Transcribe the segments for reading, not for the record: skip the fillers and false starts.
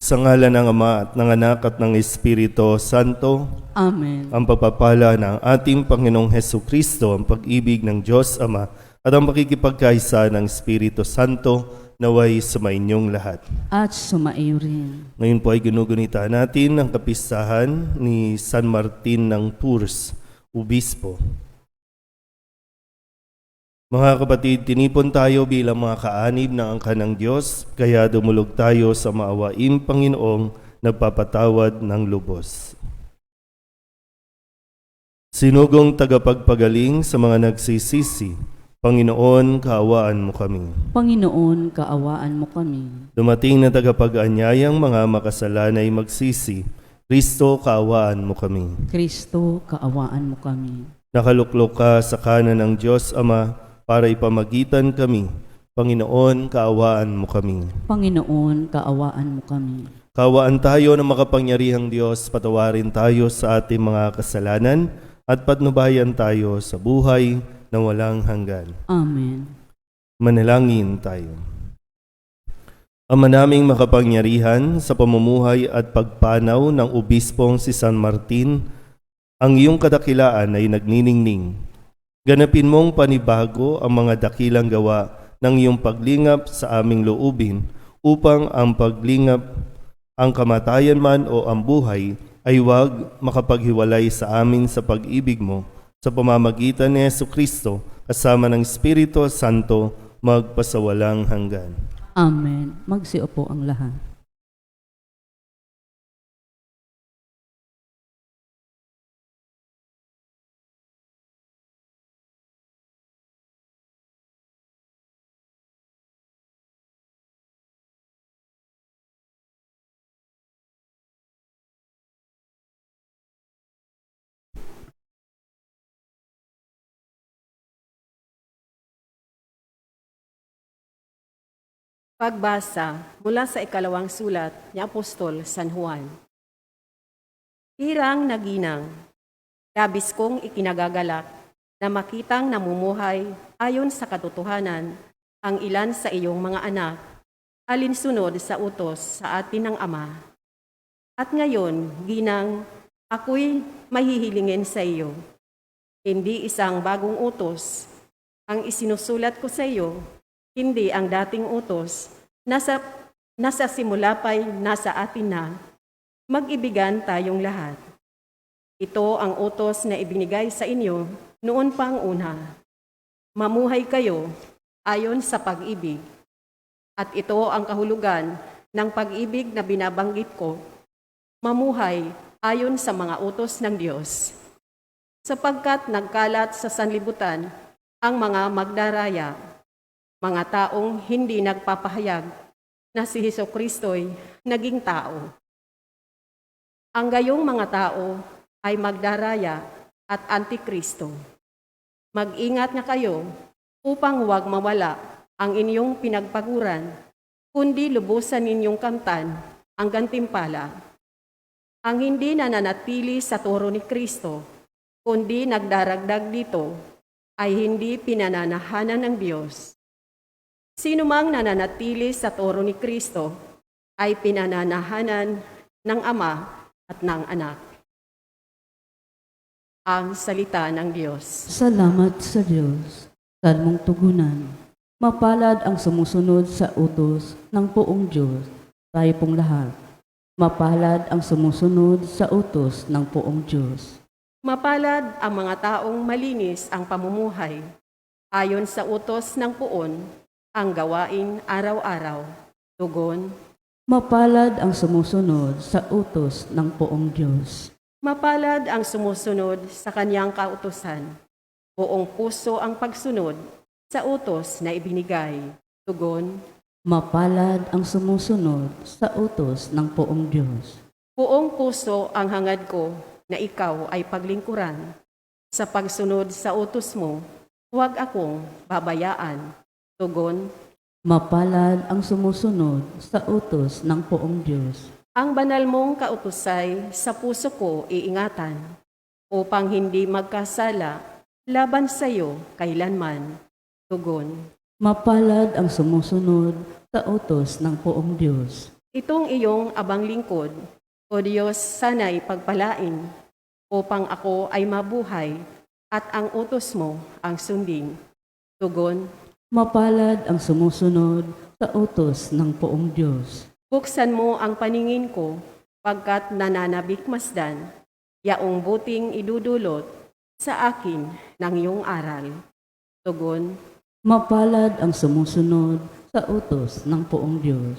Sa ngalan ng Ama at ng Anak at ng Espiritu Santo, Amen. ang pagpapala ng ating Panginoong Hesukristo, ang pag-ibig ng Diyos Ama, at ang makikipagkaisa ng Espiritu Santo naway sumainyong lahat. At sumaiyo rin. Ngayon po ay ginugunita natin ang kapistahan ni San Martin ng Tours, Obispo. Mga kapatid, tinipon tayo bilang mga kaanib ng angkan ng Diyos, kaya dumulog tayo sa maawaing Panginoong nagpapatawad ng lubos. Sinugong tagapagpagaling sa mga nagsisisi, Panginoon, kaawaan mo kami. Panginoon, kaawaan mo kami. Dumating na tagapag-anyayang mga makasalanay magsisi, Kristo, kaawaan mo kami. Kristo, kaawaan mo kami. Nakaluklok ka sa kanan ng Diyos Ama para ipamagitan kami. Panginoon, kaawaan mo kami. Panginoon, kaawaan mo kami. Kaawaan tayo ng makapangyarihang Diyos, patawarin tayo sa ating mga kasalanan at patnubayan tayo sa buhay na walang hanggan. Amen. Manalangin tayo. Ama naming makapangyarihan, sa pamumuhay at pagpanaw ng obispong si San Martin, ang iyong kadakilaan ay nagniningning. Ganapin mong panibago ang mga dakilang gawa ng iyong paglingap sa aming loobin upang ang paglingap, ang kamatayan man o ang buhay ay huwag makapaghiwalay sa amin sa pag-ibig mo sa pamamagitan ni Jesucristo kasama ng Espiritu Santo magpasawalang hanggan. Amen. Magsiupo ang lahat. Pagbasa mula sa ikalawang sulat ni Apostol San Juan. Hirang naginang, labis kong ikinagagalak na makitang namumuhay ayon sa katotohanan ang ilan sa iyong mga anak, alinsunod sa utos sa atin ng Ama. At ngayon, ginang, ako'y mahihilingin sa iyo. Hindi isang bagong utos ang isinusulat ko sa iyo, hindi ang dating utos, nasa simula pa'y nasa atin na, mag-ibigan tayong lahat. Ito ang utos na ibinigay sa inyo noon pang una. Mamuhay kayo ayon sa pag-ibig. At ito ang kahulugan ng pag-ibig na binabanggit ko, mamuhay ayon sa mga utos ng Diyos. Sapagkat nagkalat sa sanlibutan ang mga magdaraya, mga taong hindi nagpapahayag na si Hesukristo'y naging tao. Ang gayong mga tao ay magdaraya at antikristo. Mag-ingat na kayo upang huwag mawala ang inyong pinagpaguran, kundi lubusan ninyong kamtan ang gantimpala. Ang hindi nananatili sa turo ni Kristo, kundi nagdaragdag dito, ay hindi pinananahanan ng Diyos. Sino mang nananatili sa turo ni Kristo ay pinananahanan ng Ama at ng Anak. Ang salita ng Diyos. Salamat sa Diyos. Salmong tugunan. Mapalad ang sumusunod sa utos ng poong Diyos. Tayo pong lahat. Mapalad ang sumusunod sa utos ng poong Diyos. Mapalad ang mga taong malinis ang pamumuhay, ayon sa utos ng poon, ang gawain araw-araw. Tugon. Mapalad ang sumusunod sa utos ng poong Diyos. Mapalad ang sumusunod sa kanyang kautusan. Buong puso ang pagsunod sa utos na ibinigay. Tugon. Mapalad ang sumusunod sa utos ng poong Diyos. Buong puso ang hangad ko na ikaw ay paglingkuran. Sa pagsunod sa utos mo, huwag akong babayaan. Tugon. Mapalad ang sumusunod sa utos ng poong Diyos. Ang banal mong kautusay sa puso ko iingatan, upang hindi magkasala laban sa iyo kailanman. Tugon. Mapalad ang sumusunod sa utos ng poong Diyos. Itong iyong abang lingkod, O Diyos, sana'y pagpalain, upang ako ay mabuhay at ang utos mo ang sundin. Tugon, Mapalad ang sumusunod sa utos ng poong Diyos. buksan mo ang paningin ko, pagkat nananabik masdan, yaong buting idudulot sa akin ng iyong aral. Tugon, Mapalad ang sumusunod sa utos ng poong Diyos.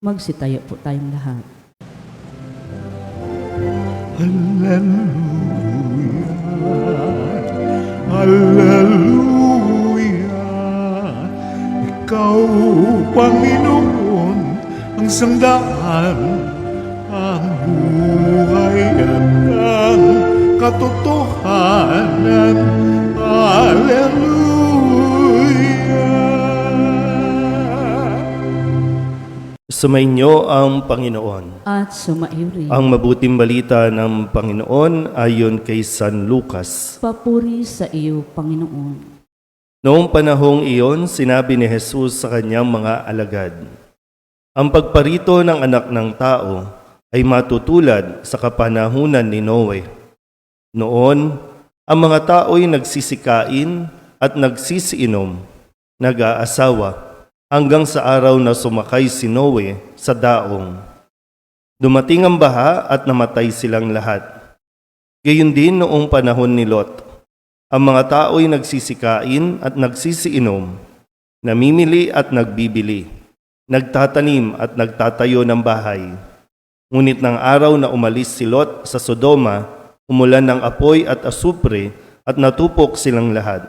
Magsitayo po tayong lahat. Hallelujah, Hallelujah. Ikaw, Panginoon, ang sangdaan, ang buhay at ang katotohanan. Hallelujah. Sumainyo ang Panginoon. At sumairin. Ang mabuting balita ng Panginoon ayon kay San Lucas. Papuri sa iyo, Panginoon. Noong panahong iyon, sinabi ni Jesus sa kanyang mga alagad, ang pagparito ng anak ng tao ay matutulad sa kapanahunan ni Noe. Noon, ang mga tao'y nagsisikain at nagsisiinom, nag-aasawa, hanggang sa araw na sumakay si Noe sa daong. Dumating ang baha at namatay silang lahat. Gayon din noong panahon ni Lot. Ang mga tao'y nagsisikain at nagsisiinom, namimili at nagbibili, nagtatanim at nagtatayo ng bahay. Ngunit ng araw na umalis si Lot sa Sodoma, umulan ng apoy at asupre at natupok silang lahat.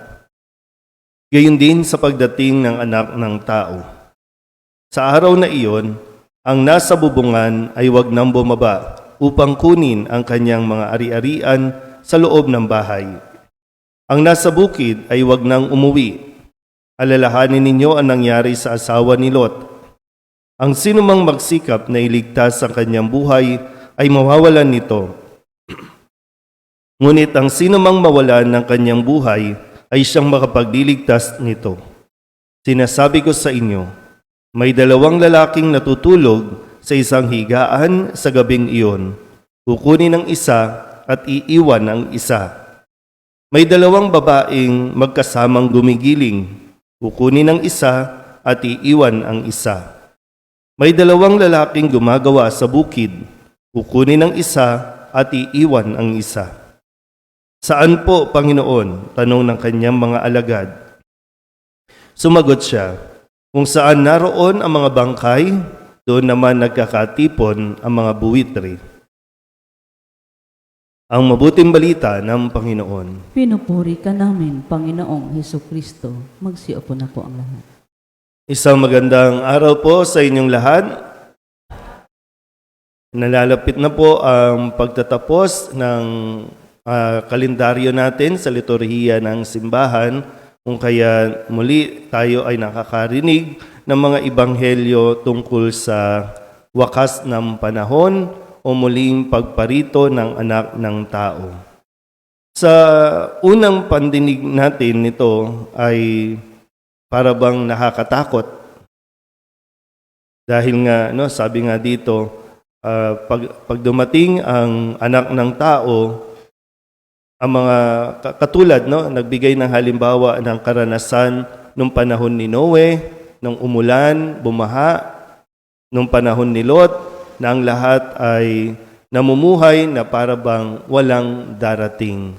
Gayon din sa pagdating ng anak ng tao. Sa araw na iyon, ang nasa bubungan ay wag nang bumaba upang kunin ang kanyang mga ari-arian sa loob ng bahay. Ang nasa bukid ay wag nang umuwi. Alalahanin ninyo ang nangyari sa asawa ni Lot. Ang sinumang magsikap na iligtas ang kanyang buhay ay mawawalan nito. Ngunit ang sinumang mawalan ng kanyang buhay ay siyang makapagliligtas nito. Sinasabi ko sa inyo, may dalawang lalaking natutulog sa isang higaan sa gabing iyon. Kukunin ang isa at iiwan ang isa. May dalawang babaeng magkasamang gumigiling. Kukunin ang isa at iiwan ang isa. May dalawang lalaking gumagawa sa bukid. Kukunin ang isa at iiwan ang isa. Saan po, Panginoon? Tanong ng kanyang mga alagad. Sumagot siya, kung saan naroon ang mga bangkay, doon naman nagkakatipon ang mga buwitre. Ang mabuting balita ng Panginoon. Pinupuri ka namin, Panginoong Hesus Kristo. Magsiupo na po ang lahat. Isang magandang araw po sa inyong lahat. Nalalapit na po ang pagtatapos ng kalendaryo natin sa liturhiya ng simbahan, kung kaya muli tayo ay nakakarinig ng mga ebanghelyo tungkol sa wakas ng panahon o muling pagparito ng anak ng tao. Sa unang pandinig natin nito ay para bang nakakatakot. Dahil nga, sabi nga dito, pag dumating ang anak ng tao, ang mga katulad, nagbigay ng halimbawa ng karanasan nung panahon ni Noe, nung umulan, bumaha, nung panahon ni Lot, na ang lahat ay namumuhay na para bang walang darating.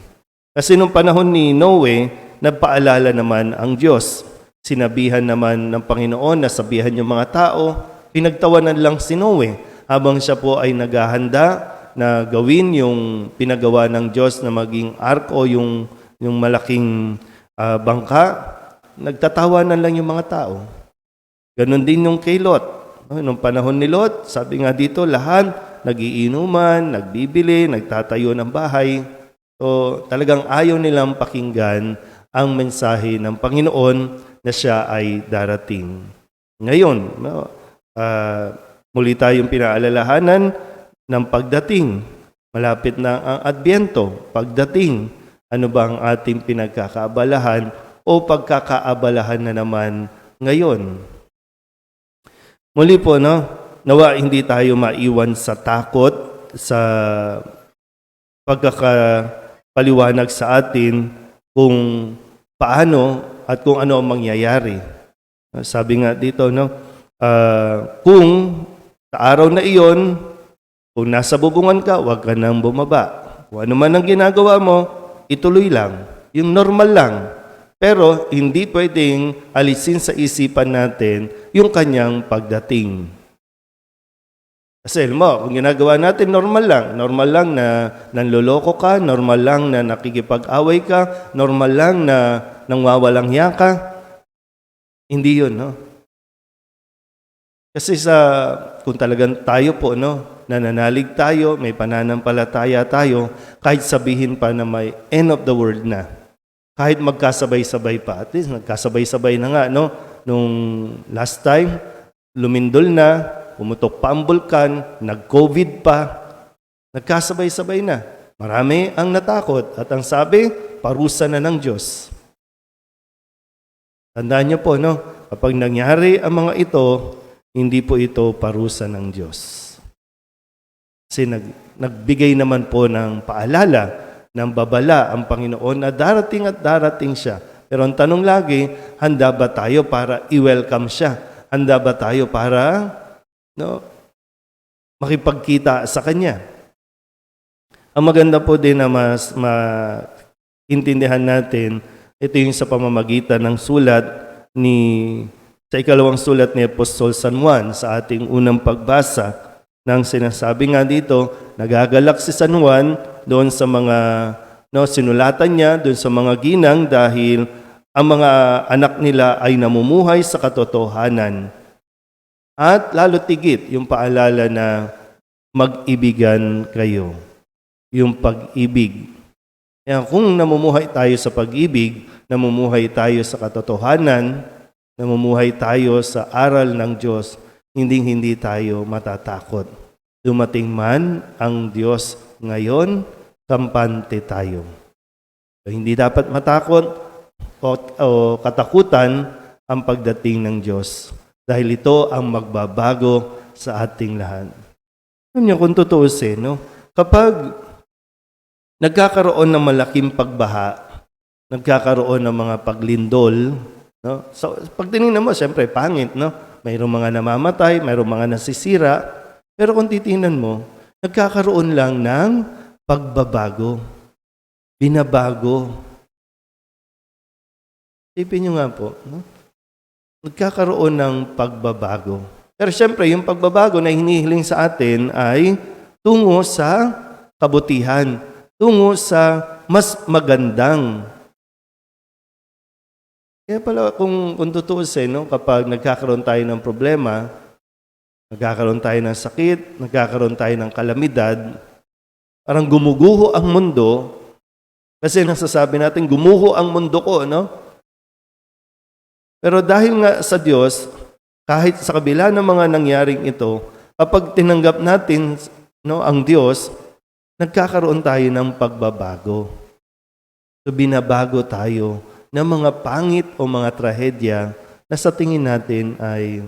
Kasi nung panahon ni Noe, nagpaalala naman ang Diyos. Sinabihan naman ng Panginoon na sabihan yung mga tao, pinagtawanan lang si Noe habang siya po ay naghahanda na gawin yung pinagawa ng Diyos na maging arko, yung malaking bangka. Nagtatawanan lang yung mga tao. Ganon din yung kay Lot. Nung panahon ni Lot, sabi nga dito, lahat nagiinuman, nagbibili, nagtatayo ng bahay. So talagang ayaw nilang pakinggan ang mensahe ng Panginoon na siya ay darating. Ngayon, muli tayong pinaalalahanan ng pagdating. Malapit na ang Adbyento, pagdating. Ano ba ang ating pinagkakaabalahan o pagkakaabalahan na naman ngayon? Muli po, Nawa hindi tayo maiwan sa takot, sa pagkakapaliwanag sa atin kung paano at kung ano ang mangyayari. Sabi nga dito, no, kung sa araw na iyon, kung nasa bubungan ka, huwag ka nang bumaba. Kung ano man ang ginagawa mo, ituloy lang. Yung normal lang. Pero hindi pwedeng alisin sa isipan natin yung kanyang pagdating. Kasi alam mo, kung ginagawa natin, normal lang na nanloloko ka, normal lang na nakikipag-away ka, normal lang na nangwawalang hiya ka. Hindi yun, no? Kasi kung talagang tayo po, no, nananalig tayo, may pananampalataya tayo, kahit sabihin pa na may end of the world na, kahit magkasabay-sabay pa, at least nagkasabay-sabay na nga, no? Nung last time, lumindol na, pumutok pa ang bulkan, nag-COVID pa, nagkasabay-sabay na. Marami ang natakot at ang sabi, parusa na ng Diyos. Tandaan niyo po, no? Kapag nangyari ang mga ito, hindi po ito parusa ng Diyos. Kasi nagbigay naman po ng paalala, ng babala ang Panginoon na darating at darating siya. Pero ang tanong lagi, handa ba tayo para i-welcome siya? Handa ba tayo para makipagkita sa Kanya? Ang maganda po din na mas maintindihan natin, ito yung sa pamamagitan ng sulat sa ikalawang sulat ni Apostol San Juan sa ating unang pagbasa nang sinasabi nga dito, nagagalak si San Juan doon sa mga sinulatan niya, doon sa mga ginang dahil ang mga anak nila ay namumuhay sa katotohanan. At lalo tigit yung paalala na mag-ibigan kayo. Yung pag-ibig. Kaya kung namumuhay tayo sa pag-ibig, namumuhay tayo sa katotohanan, namumuhay tayo sa aral ng Diyos, hindi tayo matatakot. Dumating man ang Diyos ngayon, kampante tayo. So, hindi dapat matakot o katakutan ang pagdating ng Diyos. Dahil ito ang magbabago sa ating lahat. Alam niyo kung tutuusin, no? Kapag nagkakaroon ng malaking pagbaha, nagkakaroon ng mga paglindol, no? So, pag tinignan mo, siyempre, pangit, no? Mayroong mga namamatay, mayroong mga nasisira. Pero kung titingnan mo, nagkakaroon lang ng pagbabago. Binabago. Isipin nyo nga po, no? Nagkakaroon ng pagbabago. Pero siyempre, yung pagbabago na hinihiling sa atin ay tungo sa kabutihan, tungo sa mas magandang. Kaya pala kung tutuusin, no, kapag nagkakaroon tayo ng problema, nagkakaroon tayo ng sakit, nagkakaroon tayo ng kalamidad, parang gumuguho ang mundo, kasi nasasabi natin, gumuho ang mundo ko, no? Pero dahil nga sa Diyos, kahit sa kabila ng mga nangyaring ito, kapag tinanggap natin, no, ang Diyos, nagkakaroon tayo ng pagbabago. So binabago tayo ng mga pangit o mga trahedya na sa tingin natin ay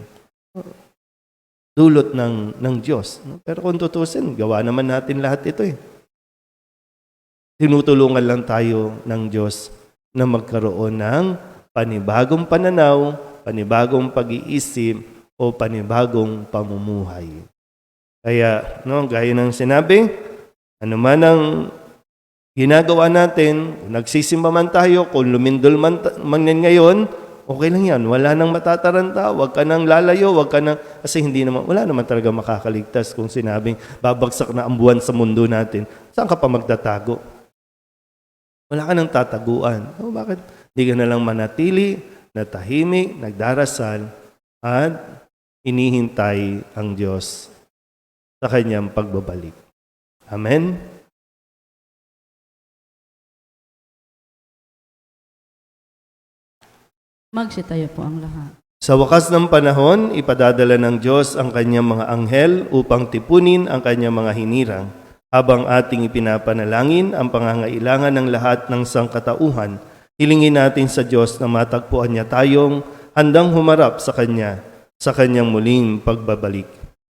dulot ng Diyos. Pero kung tutusin, gawa naman natin lahat ito eh. Tinutulungan lang tayo ng Diyos na magkaroon ng panibagong pananaw, panibagong pag-iisip, o panibagong pamumuhay. Kaya, no, gaya ng sinabi, ano man ang ginagawa natin, kung nagsisimba man tayo, kung lumindol man ngayon, okay lang yan. Wala nang matataranta, huwag ka nang lalayo, kasi wala naman talaga makakaligtas kung sinabing babagsak na ang buwan sa mundo natin. Saan ka pa magtatago? Wala ka nang tataguan. O, bakit? Hindi ka na lang manatili, natahimik, nagdarasal, at inihintay ang Diyos sa kanyang pagbabalik. Amen? Magsitayo po ang lahat. Sa wakas ng panahon, ipadadala ng Diyos ang kanyang mga anghel upang tipunin ang kanyang mga hinirang, habang ating ipinapanalangin ang pangangailangan ng lahat ng sangkatauhan. Hilingin natin sa Diyos na matagpuan niya tayong handang humarap sa Kanya, sa Kanyang muling pagbabalik.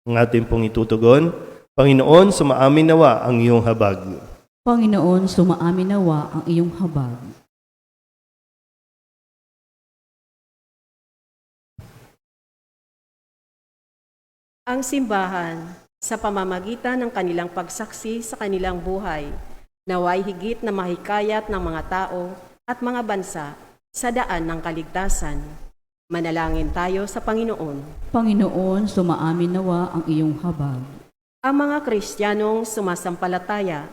Ang ating pong itutugon, Panginoon, sumaamin nawa ang iyong habag. Panginoon, sumaamin nawa ang iyong habag. Ang simbahan, sa pamamagitan ng kanilang pagsaksi sa kanilang buhay, naway higit na mahikayat ng mga tao at mga bansa sa daan ng kaligtasan. Manalangin tayo sa Panginoon. Panginoon, sumaamin nawa ang iyong habag. Ang mga Kristiyanong sumasampalataya,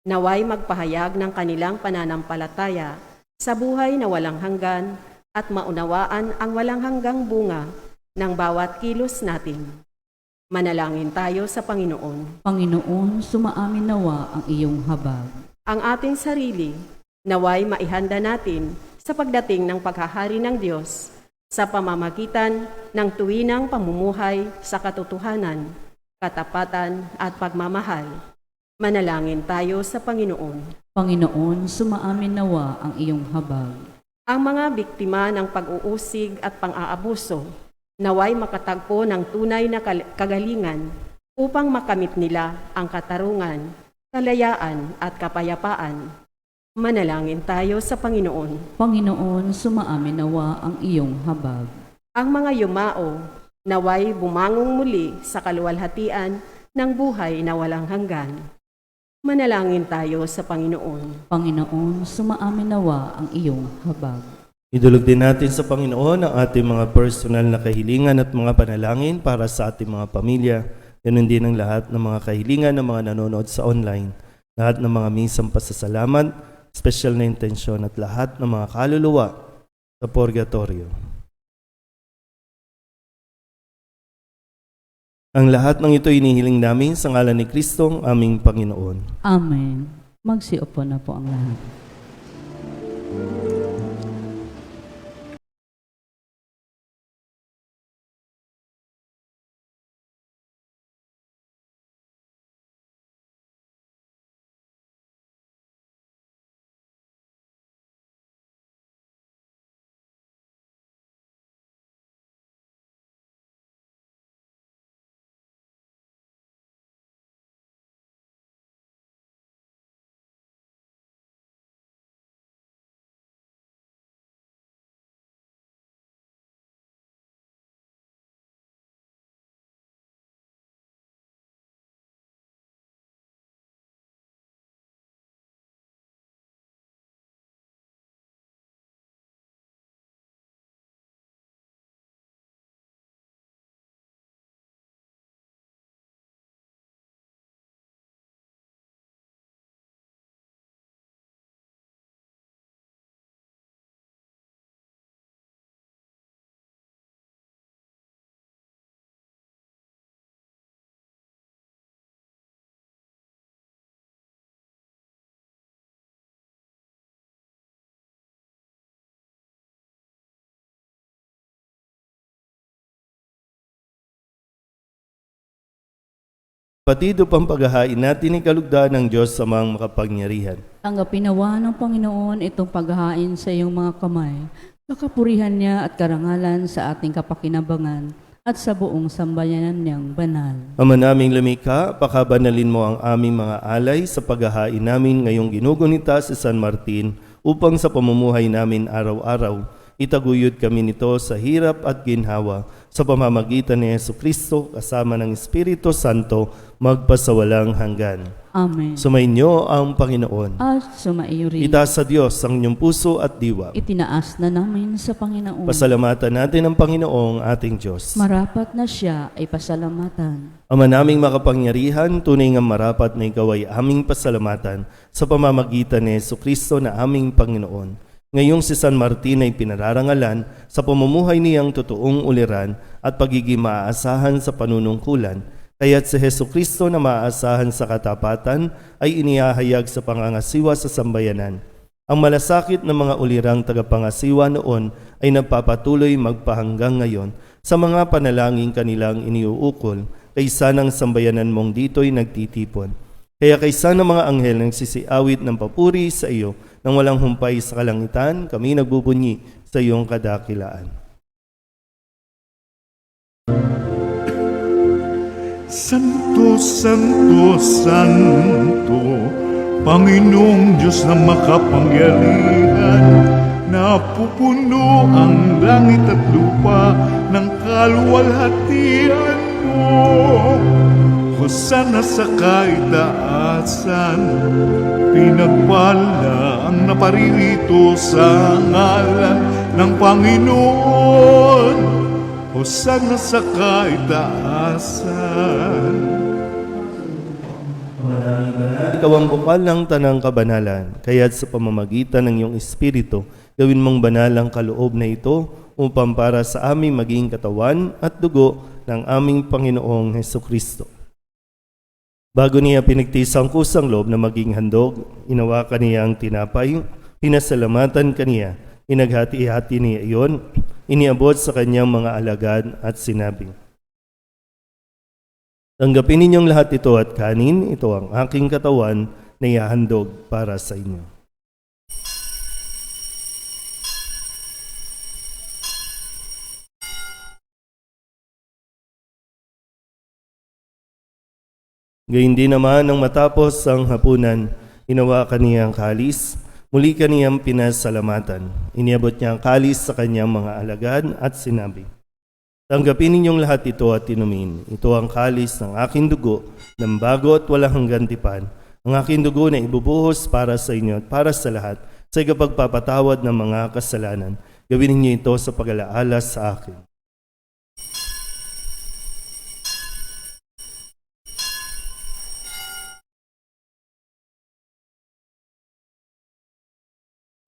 naway magpahayag ng kanilang pananampalataya sa buhay na walang hanggan at maunawaan ang walang hanggang bunga ng bawat kilos natin. Manalangin tayo sa Panginoon. Panginoon, sumaamin nawa ang iyong habag. Ang ating sarili, naway maihanda natin sa pagdating ng paghahari ng Diyos sa pamamagitan ng tuwinang pamumuhay sa katotohanan, katapatan at pagmamahal. Manalangin tayo sa Panginoon. Panginoon, sumaamin nawa ang iyong habag. Ang mga biktima ng pag-uusig at pang-aabuso, naway makatagpo ng tunay na kagalingan upang makamit nila ang katarungan, kalayaan at kapayapaan. Manalangin tayo sa Panginoon. Panginoon, sumaamin nawa ang iyong habag. Ang mga yumao, naway bumangong muli sa kaluwalhatian ng buhay na walang hanggan. Manalangin tayo sa Panginoon. Panginoon, sumaamin nawa ang iyong habag. Idulog din natin sa Panginoon ang ating mga personal na kahilingan at mga panalangin para sa ating mga pamilya. Ganun din ang lahat ng mga kahilingan ng mga nanonood sa online. Lahat ng mga misang pasasalamat, special na intensyon at lahat ng mga kaluluwa sa purgatorio. Ang lahat ng ito inihiling namin sa ngalan ni Kristo, ang aming Panginoon. Amen. Magsiupo na po ang lahat. Patid upang paghahain natin ang kalugdan ng Diyos sa mga makapangyarihan. Tanggapin nawa ng Panginoon itong paghahain sa iyong mga kamay, kakapurihan niya at karangalan sa ating kapakinabangan at sa buong sambayanan niyang banal. Ama naming lumikha, pakabanalin mo ang aming mga alay sa paghahain namin ngayong ginugunita sa San Martin upang sa pamumuhay namin araw-araw, itaguyod kami nito sa hirap at ginhawa sa pamamagitan ni Jesucristo kasama ng Espiritu Santo magpasawalang hanggan. Amen. Sumainyo ang Panginoon. At sumaiyo rin. Itaas sa Diyos ang inyong puso at diwa. Itinaas na namin sa Panginoon. Pasalamatan natin ang Panginoong ating Diyos. Marapat na siya ay pasalamatan. Ama naming makapangyarihan, tunay nga marapat na ikaw ay aming pasalamatan sa pamamagitan ni Jesucristo na aming Panginoon. Ngayong si San Martin ay pinararangalan sa pamumuhay niyang totoong uliran at pagiging maaasahan sa panunungkulan, kaya't si Jesucristo na maaasahan sa katapatan ay inihahayag sa pangangasiwa sa sambayanan. Ang malasakit ng mga ulirang tagapangasiwa noon ay nagpapatuloy magpahanggang ngayon sa mga panalangin kanilang iniuukol, kaysa ng sambayanan mong dito'y nagtitipon. Kaya kaysa ng mga anghel nagsisiawit ng papuri sa iyo, nang walang humpay sa kalangitan, kami nagbubunyi sa iyong kadakilaan. Santo, Santo, Santo, Panginoong Diyos na makapangyarihan, napupuno ang langit at lupa ng kaluwalhatian mo. Hosana sa kaitaasan, pinagpala ang naparirito sa ngalan ng Panginoon. Hosana sa kaitaasan. Ikaw ang bukal ng tanang kabanalan, kaya't sa pamamagitan ng iyong Espiritu, gawin mong banal ang kaloob na ito upang para sa aming maging katawan at dugo ng aming Panginoong Hesukristo. Bago niya pinagtiis ang kusang loob na maging handog, inawakan niya ang tinapay, pinasalamatan kaniya, inaghati-hati niya iyon, iniabot sa kanyang mga alagad at sinabi, "Tanggapin ninyong lahat ito at kanin, ito ang aking katawan na ihahandog para sa inyo." Gayun din naman nang matapos ang hapunan, hinawakan niya ang kalis, muli kaniyang pinasalamatan. Iniabot niya ang kalis sa kanyang mga alagad at sinabi, "Tanggapin ninyong lahat ito at inumin. Ito ang kalis ng aking dugo, ng bago at walang hanggang tipan. Ang aking dugo na ibubuhos para sa inyo at para sa lahat, sa ikapagpapatawad ng mga kasalanan. Gawin ninyo ito sa pag-alaala sa akin."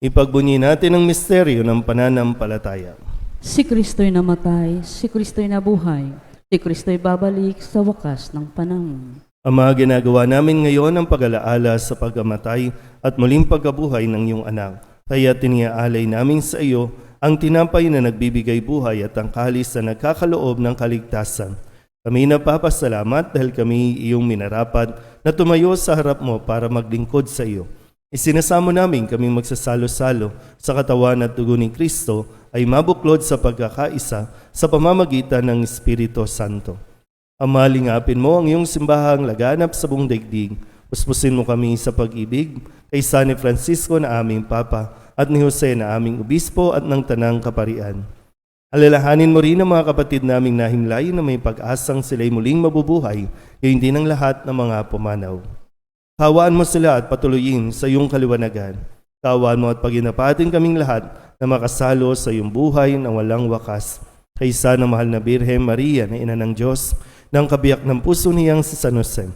Ipagbunyi natin ang misteryo ng pananampalataya. Si Kristo'y namatay, si Kristo'y nabuhay, si Kristo'y babalik sa wakas ng panahon. Ama, ginagawa namin ngayon ang pag-alaala sa pagkamatay at muling pagkabuhay ng iyong anak. Kaya tiniaalay namin sa iyo ang tinapay na nagbibigay buhay at ang kalis na nagkakaloob ng kaligtasan. Kami napapasalamat dahil kami iyong minarapat na tumayo sa harap mo para maglingkod sa iyo. Isinasamo namin kaming magsasalo-salo sa katawan at dugo ni Kristo ay mabuklod sa pagkakaisa sa pamamagitan ng Espiritu Santo. Ama, lingapin mo ang iyong simbahang laganap sa buong daigdig. Puspusin mo kami sa pag-ibig kay San Francisco na aming Papa at ni Jose na aming Obispo at ng Tanang Kaparian. Alalahanin mo rin ang mga kapatid naming nahimlay na may pag-asang sila'y muling mabubuhay, gayon din ang lahat ng mga pumanaw. Kawaan mo sila at patuloyin sa iyong kaliwanagan. Kawaan mo at paginapatin kaming lahat na makasalo sa iyong buhay na walang wakas. Kaysa ng mahal na Birhen Maria na Ina ng Diyos, ng kabiyak ng puso niyang si San Jose.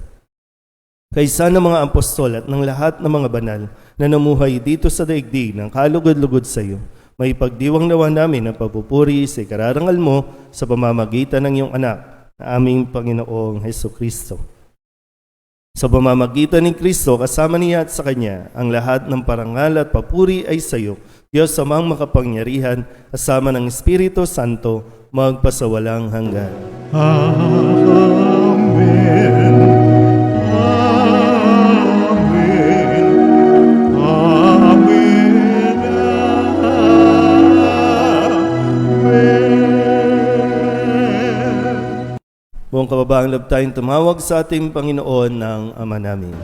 Kaysa ng mga apostol at ng lahat ng mga banal na namuhay dito sa daigdig ng kalugod-lugod sa iyo, may pagdiwang nawa namin ang pagpupuri sa ikararangal mo sa pamamagitan ng iyong anak na aming Panginoong Hesukristo. Sa pamamagitan ni Kristo, kasama niya at sa Kanya, ang lahat ng parangal at papuri ay sa iyo, Diyos amang makapangyarihan, kasama ng Espiritu Santo, magpasawalang hanggan. Amen. Amen. Amen. Amen. Buong kababaang loob tayong tumawag sa ating Panginoon ng Ama namin.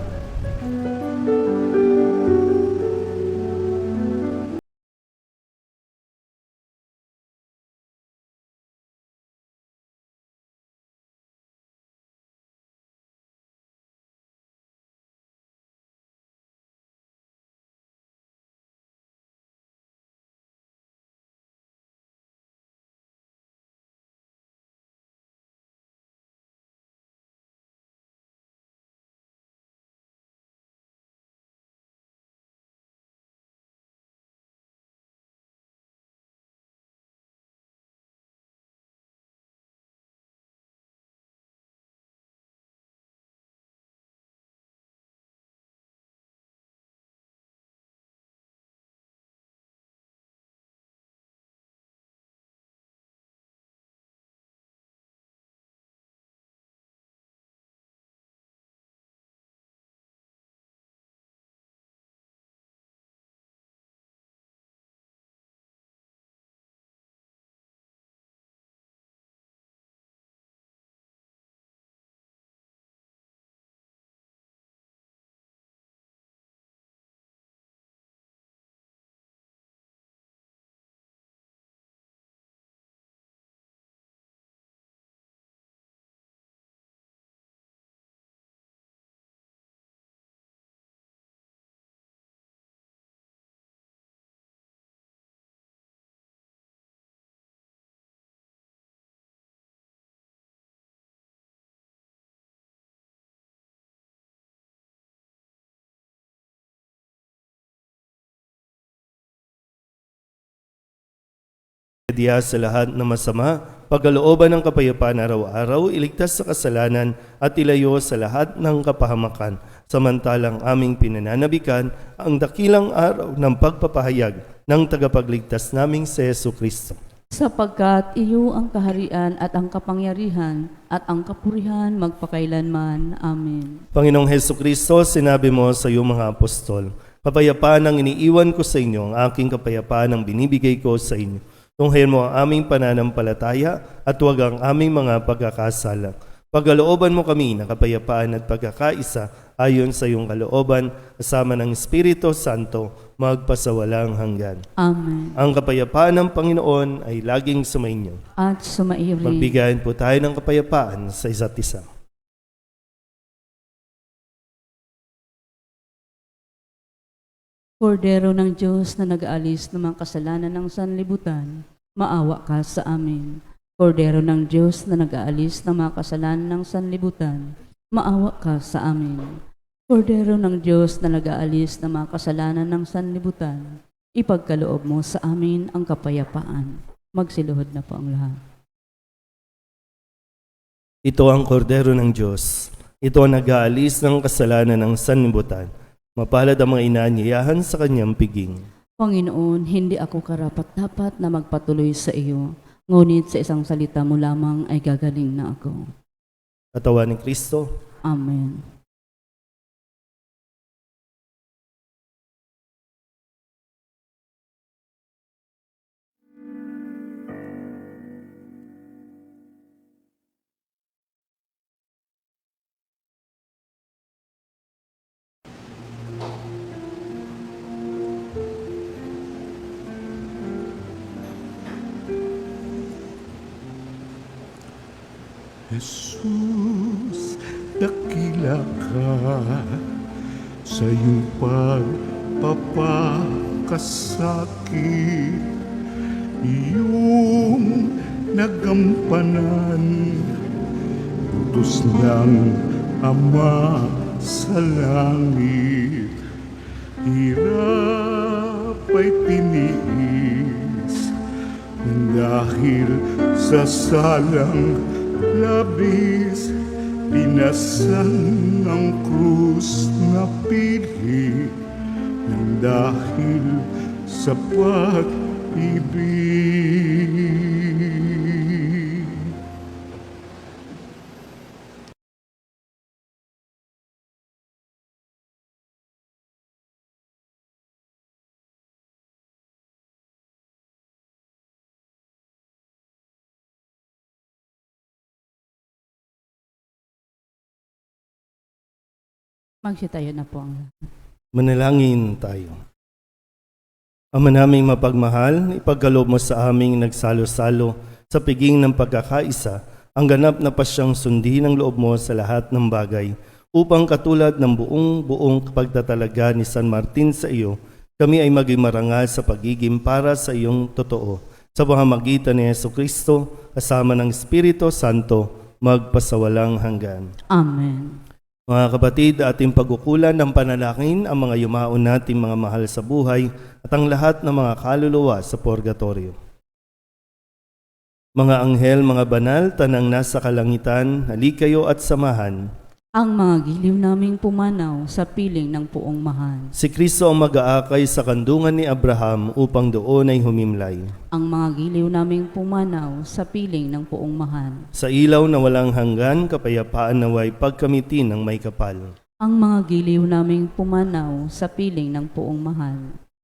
Diya sa lahat ng masama, pagkalooban ng kapayapaan araw-araw, iligtas sa kasalanan at ilayo sa lahat ng kapahamakan. Samantalang aming pinananabikan ang dakilang araw ng pagpapahayag ng tagapagligtas naming si Yesu Kristo. Sapagkat iyo ang kaharian at ang kapangyarihan at ang kapurihan magpakailanman. Amen. Panginoong Heso Kristo, sinabi mo sa iyong mga apostol, kapayapaan ang iniiwan ko sa inyo, ang aking kapayapaan ang binibigay ko sa inyo. Tunghayan mo ang aming pananampalataya at huwag ang aming mga pagkakasala. Pagkalooban mo kami na kapayapaan at pagkakaisa ayon sa iyong kalooban, kasama ng Espiritu Santo, magpasawalang hanggan. Amen. Ang kapayapaan ng Panginoon ay laging sumainyo. At sumairin. Magbigayan po tayo ng kapayapaan sa isa't isa. Kordero ng Diyos na nag-aalis ng mga kasalanan ng sanlibutan, maawa ka sa amin. Kordero ng Diyos na nag-aalis ng mga kasalanan ng sanlibutan, maawa ka sa amin. Kordero ng Diyos na nag-aalis ng mga kasalanan ng sanlibutan, ipagkaloob mo sa amin ang kapayapaan. Magsiluhod na po ang lahat. Ito ang kordero ng Diyos. Ito ang nag-aalis ng kasalanan ng sanlibutan. Mapalad ang mga inaanyayahan sa kanyang piging. Panginoon, hindi ako karapat-dapat na magpatuloy sa iyo, ngunit sa isang salita mo lamang ay gagaling na ako. Katawan ni Kristo. Amen. Jesus, dakila ka sa iyong pagpapakasakit, iyong nagampanan, utos ng Ama sa langit, hirap ay tiniis, dahil sa salang labis, pinasan ng krus na pili, nang dahil sa pag-ibig. Magsitayo na po ang lahat. Manalangin tayo. Ama naming mapagmahal, ipagkaloob mo sa aming nagsalo-salo sa piging ng pagkakaisa ang ganap na pasyang sundin ng loob mo sa lahat ng bagay, upang katulad ng buong pagtatalaga ni San Martin sa iyo, kami ay maging marangal sa pagiging para sa iyong totoo. Sa pamamagitan ni Yesu Kristo, kasama ng Espiritu Santo, magpasawalang hanggan. Amen. Mga kapatid, ating pagkukulan ng panalangin ang mga yumaon nating mga mahal sa buhay at ang lahat ng mga kaluluwa sa purgatorio. Mga anghel, mga banal, tanang nasa kalangitan, halikayo at samahan. Ang mga giliw naming pumanaw sa piling ng puong mahal. Si Kristo ang mag-aakay sa kandungan ni Abraham upang doon ay humimlay. Ang mga giliw naming pumanaw sa piling ng puong mahal. Sa ilaw na walang hanggan, kapayapaan naway pagkamitin ng may kapal. Ang mga giliw naming pumanaw sa piling ng puong mahal.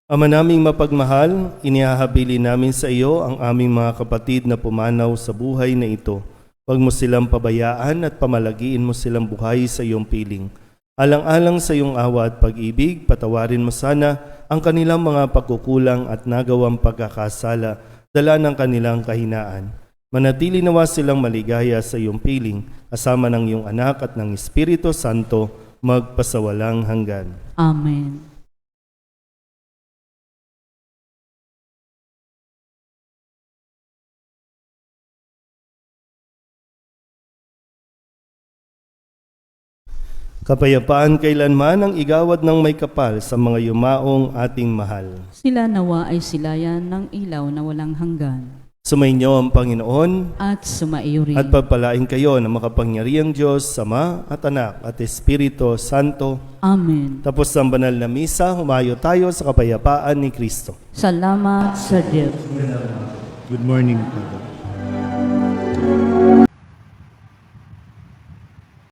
Ama naming mapagmahal, inihahabili namin sa iyo ang aming mga kapatid na pumanaw sa buhay na ito. Huwag mo silang pabayaan at pamalagiin mo silang buhay sa iyong piling. Alang-alang sa iyong awa at pag-ibig, patawarin mo sana ang kanilang mga pagkukulang at nagawang pagkakasala, dala ng kanilang kahinaan. Manatili nawa silang maligaya sa iyong piling, kasama ng iyong anak at ng Espiritu Santo, magpasawalang hanggan. Amen. Kapayapaan kailanman ang igawad ng may kapal sa mga yumaong ating mahal. Sila nawa ay silayan ng ilaw na walang hanggan. Sumainyo ang Panginoon at sumaiyo rin. at pagpalain kayo ng makapangyarihang Diyos, Ama at Anak at Espiritu Santo. Amen. Tapos ang banal na misa, humayo tayo sa kapayapaan ni Kristo. Salamat sa Diyos. Good morning, Father.